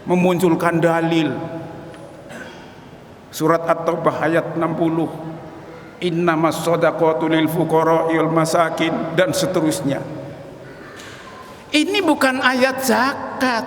memunculkan dalil. Surat At-Taubah ayat 60, innamas shadaqatu lil fuqara'i wal masakin, dan seterusnya. Ini bukan ayat zakat.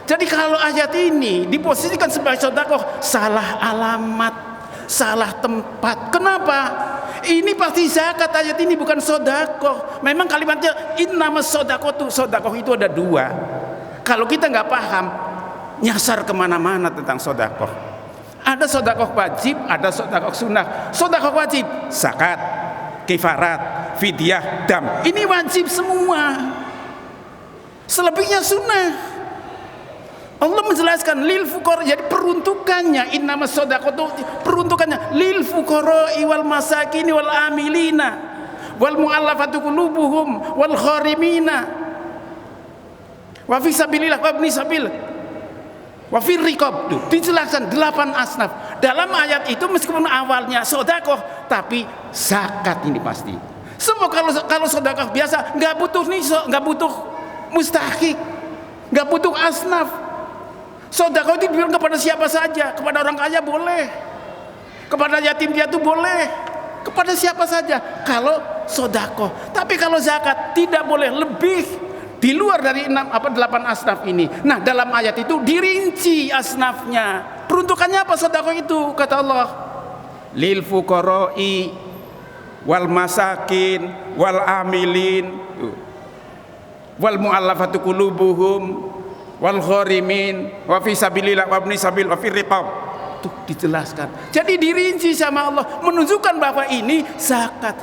Jadi kalau ayat ini diposisikan sebagai sedekah, salah alamat, salah tempat. Kenapa? Ini pasti zakat, ayat ini bukan sedekah. Memang kalimatnya innamas shadaqatu, sedekah itu ada dua. Kalau kita nggak paham, nyasar kemana-mana tentang sedekah. Ada sedekah wajib, ada sedekah sunnah. Sedekah wajib zakat, kifarat, fidyah, dam. Ini wajib semua. Selebihnya sunnah. Allah menjelaskan lil fuqara, jadi peruntukannya innamas shadaqatu, peruntukannya lil fuqara wal masakin wal amilina wal mu'allafati qulubuhum wal gharimina wa fi sabilillah wa ibni sabil wa fir riqab. Dijelaskan 8 asnaf. Dalam ayat itu meskipun awalnya sedekah, tapi zakat ini pasti. Semua kalau sedekah biasa nggak butuh nisab, nggak butuh mustahik, nggak butuh asnaf. Sedekah itu diberikan kepada siapa saja, kepada orang kaya boleh, kepada yatim piatu boleh, kepada siapa saja kalau sedekah. Tapi kalau zakat tidak boleh lebih di luar dari 8 asnaf ini. Nah, dalam ayat itu dirinci asnafnya. Peruntukannya apa sedekah itu? Kata Allah, lil fuqara'i wal masakin wal amilin wal mu'allafati qulubuhum wal gharimin wa fi sabilillah wa ibni sabil wa fir riqab. Tuh dijelaskan. Jadi dirinci sama Allah, menunjukkan bahwa ini zakat.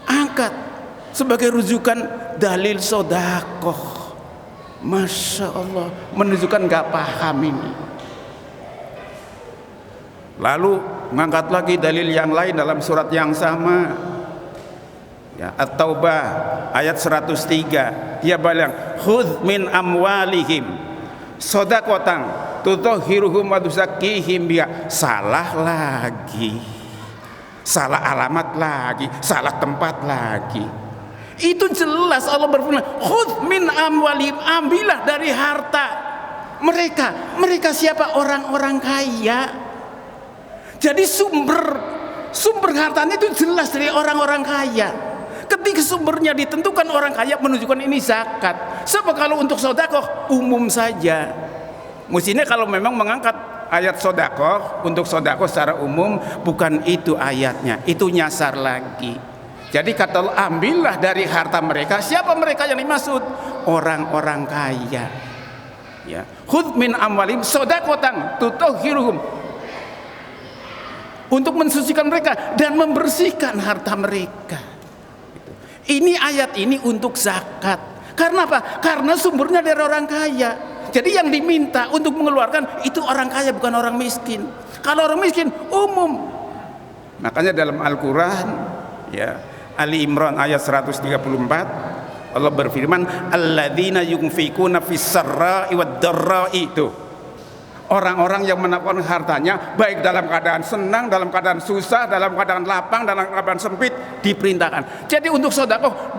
Diangkat sebagai rujukan dalil sodakoh. Masya Allah, menunjukkan gak paham ini. Lalu mengangkat lagi dalil yang lain dalam surat yang sama, ya, At-Taubah ayat 103. Dia bilang, khudz min amwalihim shadaqatan tutahhiruhum wa tuzakkihim biha. Salah lagi, salah alamat lagi, salah tempat lagi. Itu jelas Allah berfirman, khudz min amwalihim, ambillah dari harta mereka. Mereka siapa? Orang-orang kaya. Jadi sumber hartanya itu jelas dari orang-orang kaya. Ketika sumbernya ditentukan orang kaya, menunjukkan ini zakat. Sebab kalau untuk sedekah umum saja. Mestinya kalau memang mengangkat ayat sedekah untuk sedekah secara umum, bukan itu ayatnya. Itu nyasar lagi. Jadi kata Allah, ambillah dari harta mereka. Siapa mereka yang dimaksud? Orang-orang kaya. Ya. Khudz min amwalihim shadaqatan tutahhiruhum, untuk mensucikan mereka dan membersihkan harta mereka. Ini ayat ini untuk zakat. Karena apa? Karena sumbernya dari orang kaya. Jadi yang diminta untuk mengeluarkan itu orang kaya, bukan orang miskin. Kalau orang miskin umum. Makanya dalam Al-Quran, ya, Ali Imran ayat 134, Allah berfirman, alladzina yunfikuna fis sarra'i wad dharra'i. Itu orang-orang yang menafkahkan hartanya baik dalam keadaan senang, dalam keadaan susah, dalam keadaan lapang, dalam keadaan sempit, diperintahkan. Jadi untuk sedekah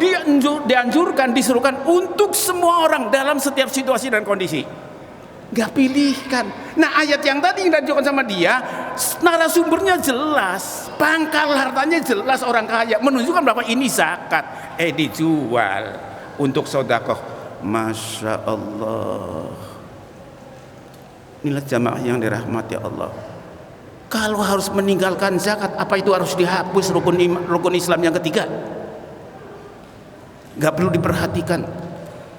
dianjurkan, disuruhkan untuk semua orang dalam setiap situasi dan kondisi. Gak pilihkan. Nah, ayat yang tadi yang dianjurkan sama dia, narasumbernya jelas, pangkal hartanya jelas, orang kaya, menunjukkan bahwa ini zakat. Dijual untuk sedekah. Masya Allah. Inilah jamaah yang dirahmati Allah. Kalau harus meninggalkan zakat, apa itu harus dihapus rukun Islam yang ketiga? Gak perlu diperhatikan.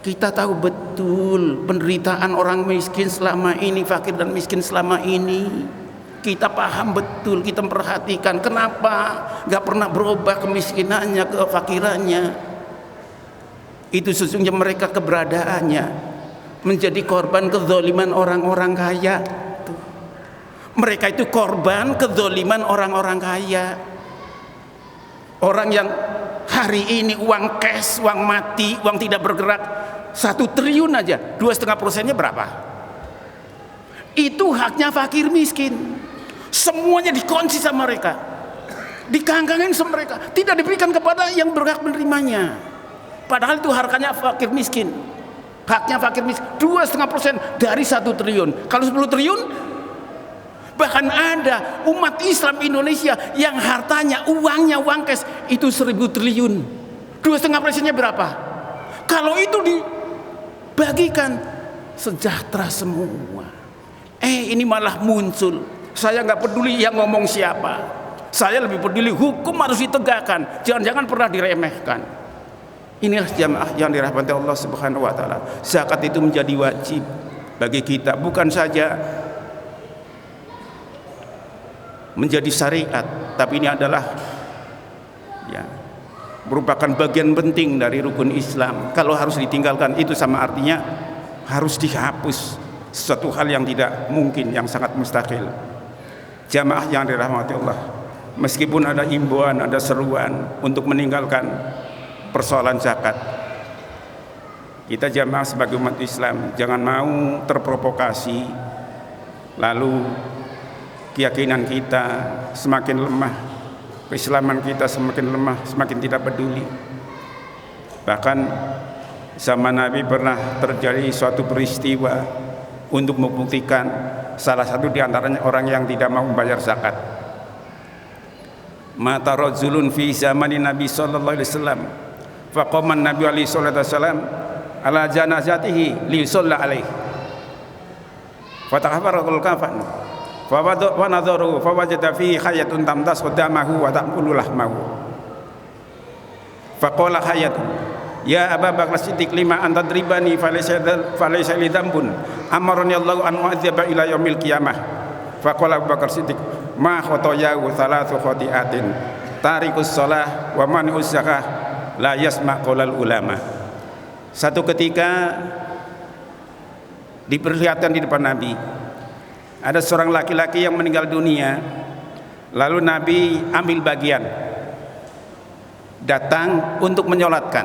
Kita tahu betul penderitaan orang miskin selama ini, fakir dan miskin selama ini. Kita paham betul, kita memperhatikan kenapa gak pernah berubah kemiskinannya, kefakirannya. Itu sesungguhnya mereka keberadaannya menjadi korban kezaliman orang-orang kaya. Mereka itu korban kezaliman orang-orang kaya. Orang yang hari ini uang cash, uang mati, uang tidak bergerak 1 triliun aja, 2,5%-nya berapa? Itu haknya fakir miskin. Semuanya dikunci sama mereka, dikangkangin sama mereka, tidak diberikan kepada yang berhak menerimanya. Padahal itu harganya fakir miskin. Haknya fakir miskin 2,5% dari 1 triliun. Kalau 10 triliun, bahkan ada umat Islam Indonesia yang hartanya, uangnya, uang cash itu 1.000 triliun. 2,5%-nya berapa? Kalau itu dibagikan, sejahtera semua. Ini malah muncul. Saya nggak peduli yang ngomong siapa. Saya lebih peduli hukum harus ditegakkan. Jangan-jangan pernah diremehkan. Inilah jamaah yang dirahmati Allah Subhanahu wa taala. Zakat itu menjadi wajib bagi kita, bukan saja menjadi syariat, tapi ini adalah merupakan bagian penting dari rukun Islam. Kalau harus ditinggalkan, itu sama artinya harus dihapus, sesuatu hal yang tidak mungkin, yang sangat mustahil. Jamaah yang dirahmati Allah, meskipun ada imbauan, ada seruan untuk meninggalkan persoalan zakat, kita jamaah sebagai umat Islam jangan mau terprovokasi, lalu keyakinan kita semakin lemah, keislaman kita semakin lemah, semakin tidak peduli. Bahkan zaman Nabi pernah terjadi suatu peristiwa untuk membuktikan salah satu diantaranya orang yang tidak mau membayar zakat. Mata rajulun fi zamanin Nabi sallallahu alaihi wasallam, faqaman Nabi alaihi salatu wasallam ala janazatihi li yusalla alaihi, fatahaffarakul kafan fa nadharu fa wajada fihi hayatun tamtas qadamahu wa ta'kulu lahmahu, faqala hayatun ya Abu Bakar Siddiq lima anta dribani falaysa li dzambun amarani Allahu an mu'adzaba ila yaumil qiyamah. Faqala Abu Bakar Siddiq ma khotoyahu thalathu khotiatin tarikus shalah wa mani'uz zakah la yasma' qaulal ulama. Satu ketika diperlihatkan di depan Nabi ada seorang laki-laki yang meninggal dunia, lalu Nabi ambil bagian, datang untuk menyolatkan.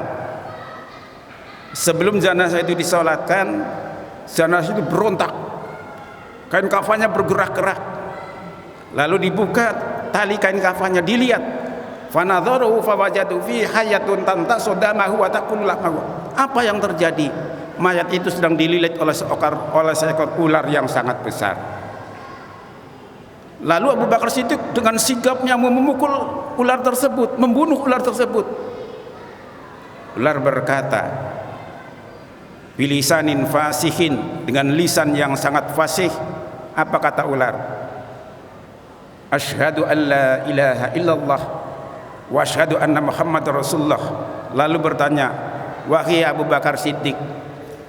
Sebelum jenazah itu disolatkan, jenazah itu berontak, kain kafannya bergerak-gerak, lalu dibuka tali kain kafannya, dilihat, fanadharuhu fawajadu fi hayatun tantasodamahu wa taqulu lahmahu. Apa yang terjadi? Mayat itu sedang dililit oleh seekor ular yang sangat besar. Lalu Abu Bakar Siddiq dengan sigapnya memukul ular tersebut, membunuh ular tersebut. Ular berkata, bilisanin fasihin, dengan lisan yang sangat fasih. Apa kata ular? Asyhadu an la ilaha illallah wa asyhadu anna Muhammadar Rasulullah. Lalu bertanya, wahai Abu Bakar Siddiq,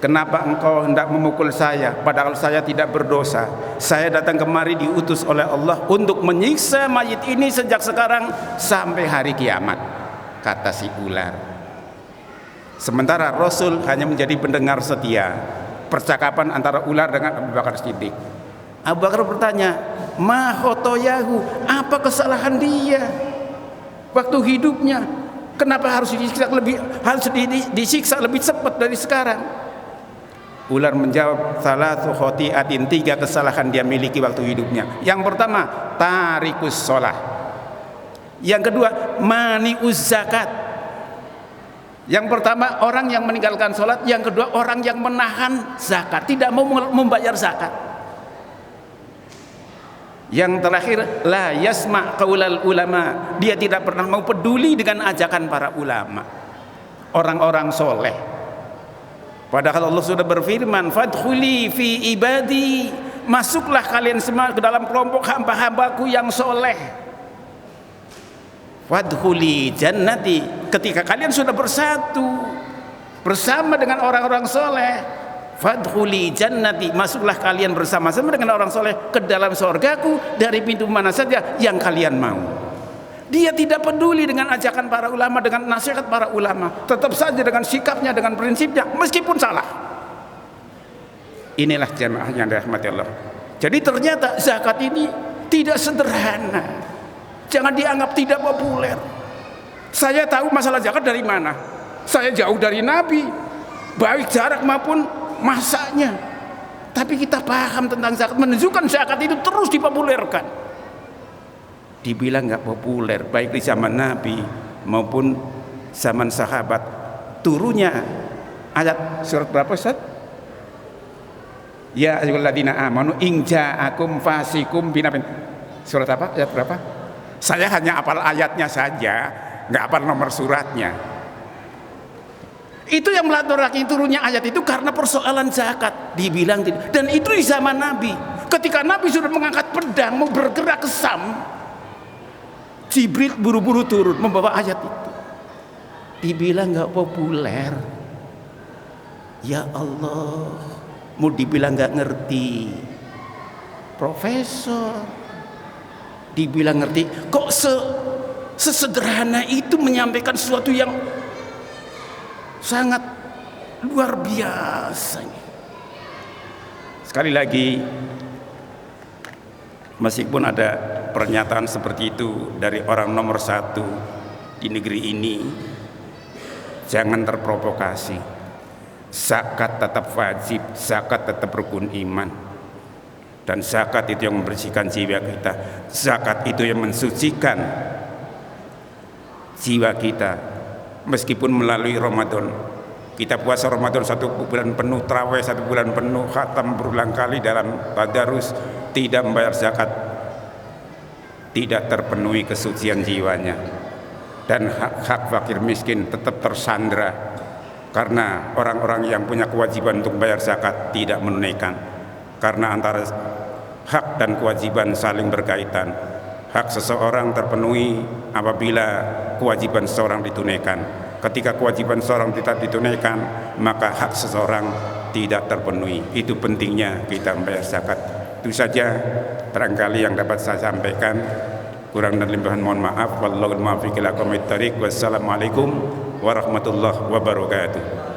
kenapa engkau hendak memukul saya padahal saya tidak berdosa? Saya datang kemari diutus oleh Allah untuk menyiksa mayit ini sejak sekarang sampai hari kiamat, kata si ular. Sementara Rasul hanya menjadi pendengar setia percakapan antara ular dengan Abu Bakar Siddiq. Abu Bakar bertanya, ma khotoyahu, apa kesalahan dia waktu hidupnya? Kenapa harus disiksa lebih cepat dari sekarang? Ular menjawab, salatu khotiatin, 3 kesalahan dia miliki waktu hidupnya. Yang pertama, tarikus sholah. Yang kedua, mani'uz zakat. Yang pertama, orang yang meninggalkan sholat. Yang kedua, orang yang menahan zakat, tidak mau membayar zakat. Yang terakhir, la yasma' qaulal ulama, dia tidak pernah mau peduli dengan ajakan para ulama, orang-orang soleh. Padahal Allah sudah berfirman, fadkhuli fi ibadi, masuklah kalian semua ke dalam kelompok hamba-hambaku yang soleh. Fadkhuli jannati, ketika kalian sudah bersatu bersama dengan orang-orang soleh, fadkhuli jannati, masuklah kalian bersama-sama dengan orang soleh ke dalam surgaku dari pintu mana saja yang kalian mau. Dia tidak peduli dengan ajakan para ulama, dengan nasihat para ulama, tetap saja dengan sikapnya, dengan prinsipnya, meskipun salah. Inilah jamaah yang dirahmati Allah. Jadi ternyata zakat ini tidak sederhana, jangan dianggap tidak populer. Saya tahu masalah zakat dari mana? Saya jauh dari Nabi, baik jarak maupun masanya. Tapi kita paham tentang zakat, menunjukkan zakat itu terus dipopulerkan. Dibilang nggak populer baik di zaman Nabi maupun zaman sahabat. Turunnya ayat surat berapa Ustaz? Ya ayyuhalladzina amanu in ja'akum fasikum binabin. Surat apa? Ayat berapa? Saya hanya hafal ayatnya saja, nggak hafal nomor suratnya. Itu yang melatarkan turunnya ayat itu karena persoalan zakat. Dibilang tidak. Dan itu di zaman Nabi. Ketika Nabi sudah mengangkat pedang mau bergerak ke Sam, Jibril buru-buru turun membawa ayat itu. Dibilang nggak populer, ya Allah, mau dibilang nggak ngerti, profesor, dibilang ngerti, kok sesederhana itu menyampaikan sesuatu yang sangat luar biasa. Sekali lagi, meskipun ada pernyataan seperti itu dari orang nomor 1 di negeri ini, jangan terprovokasi. Zakat tetap wajib, zakat tetap rukun iman, dan zakat itu yang membersihkan jiwa kita. Zakat itu yang mensucikan jiwa kita. Meskipun melalui Ramadan, kita puasa Ramadan 1 bulan penuh, tarawih 1 bulan penuh, khatam berulang kali dalam tadarus, tidak membayar zakat, tidak terpenuhi kesucian jiwanya, dan hak fakir miskin tetap tersandra karena orang-orang yang punya kewajiban untuk bayar zakat tidak menunaikan. Karena antara hak dan kewajiban saling berkaitan. Hak seseorang terpenuhi apabila kewajiban seseorang ditunaikan. Ketika kewajiban seorang tidak ditunaikan, maka hak seseorang tidak terpenuhi. Itu pentingnya kita membayar zakat. Itu saja barangkali yang dapat saya sampaikan. Kurang dan lebih mohon maaf. Wallahul muwaffiq ila aqwamit thoriq. Wassalamualaikum warahmatullahi wabarakatuh.